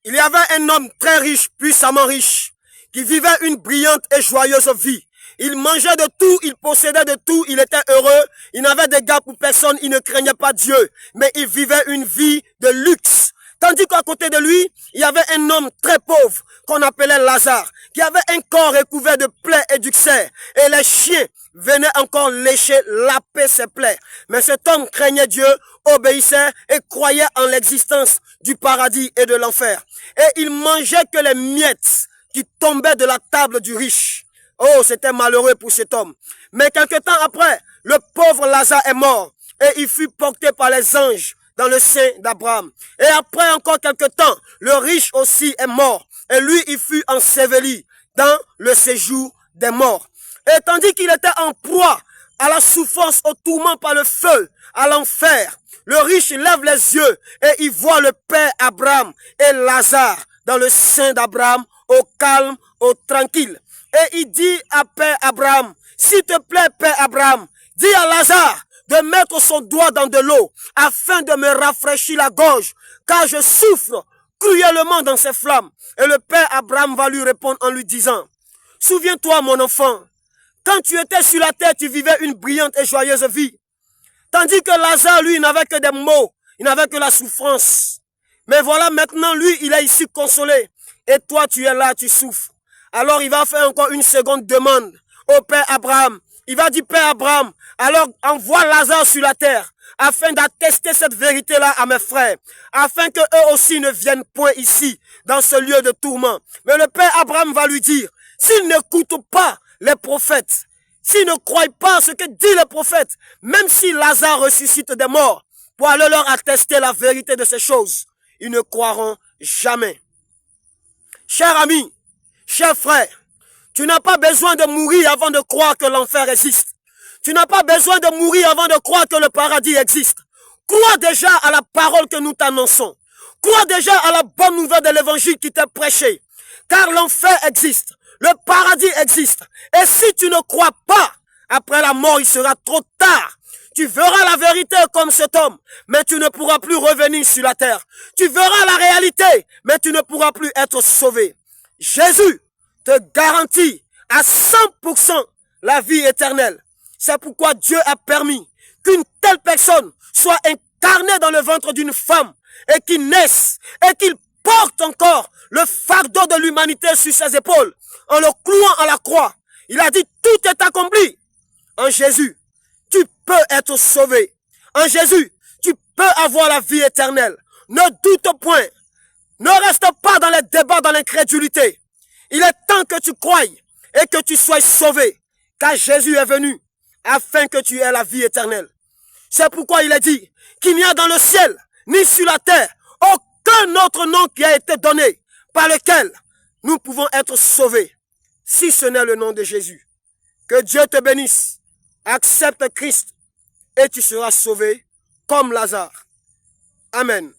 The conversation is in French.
Il y avait un homme très riche, puissamment riche, qui vivait une brillante et joyeuse vie. Il mangeait de tout, il possédait de tout, il était heureux, il n'avait d'égard pour personne, il ne craignait pas Dieu, mais il vivait une vie de luxe. Tandis qu'à côté de lui, il y avait un homme très pauvre qu'on appelait Lazare, qui avait un corps recouvert de plaies et d'ulcères, et les chiens venaient encore lécher, laper ses plaies. Mais cet homme craignait Dieu, obéissait et croyait en l'existence du paradis et de l'enfer. Et il mangeait que les miettes qui tombaient de la table du riche. Oh, c'était malheureux pour cet homme. Mais quelque temps après, le pauvre Lazare est mort et il fut porté par les anges dans le sein d'Abraham. Et après encore quelque temps, le riche aussi est mort et lui, il fut enseveli dans le séjour des morts. Et tandis qu'il était en proie à la souffrance, au tourment par le feu, à l'enfer, le riche lève les yeux et il voit le père Abraham et Lazare dans le sein d'Abraham, au calme, au tranquille. Et il dit à père Abraham, s'il te plaît père Abraham, dis à Lazare de mettre son doigt dans de l'eau afin de me rafraîchir la gorge, car je souffre cruellement dans ces flammes. Et le père Abraham va lui répondre en lui disant, souviens-toi mon enfant, quand tu étais sur la terre, tu vivais une brillante et joyeuse vie. Tandis que Lazare, lui, n'avait que des maux, il n'avait que la souffrance. Mais voilà, maintenant, lui, il est ici consolé. Et toi, tu es là, tu souffres. Alors, il va faire encore une seconde demande au père Abraham. Il va dire, père Abraham, alors envoie Lazare sur la terre, afin d'attester cette vérité-là à mes frères, afin que eux aussi ne viennent point ici, dans ce lieu de tourment. Mais le père Abraham va lui dire, s'ils n'écoutent pas les prophètes, s'ils ne croient pas ce que dit les prophètes, même si Lazare ressuscite des morts, pour aller leur attester la vérité de ces choses, ils ne croiront jamais. Cher ami, cher frère, tu n'as pas besoin de mourir avant de croire que l'enfer existe. Tu n'as pas besoin de mourir avant de croire que le paradis existe. Crois déjà à la parole que nous t'annonçons. Crois déjà à la bonne nouvelle de l'évangile qui t'est prêché. Car l'enfer existe. Le paradis existe. Et si tu ne crois pas, après la mort, il sera trop tard. Tu verras la vérité comme cet homme, mais tu ne pourras plus revenir sur la terre. Tu verras la réalité, mais tu ne pourras plus être sauvé. Jésus te garantit à 100% la vie éternelle. C'est pourquoi Dieu a permis qu'une telle personne soit incarnée dans le ventre d'une femme et qu'il naisse et qu'il porte encore le fardeau de l'humanité sur ses épaules en le clouant à la croix. Il a dit tout est accompli. En Jésus, tu peux être sauvé. En Jésus, tu peux avoir la vie éternelle. Ne doute point. Ne reste pas dans les débats, dans l'incrédulité. Il est temps que tu croies et que tu sois sauvé. Car Jésus est venu afin que tu aies la vie éternelle. C'est pourquoi il est dit qu'il n'y a dans le ciel ni sur la terre aucun autre nom qui a été donné par lequel nous pouvons être sauvés, si ce n'est le nom de Jésus. Que Dieu te bénisse. Accepte Christ et tu seras sauvé comme Lazare. Amen.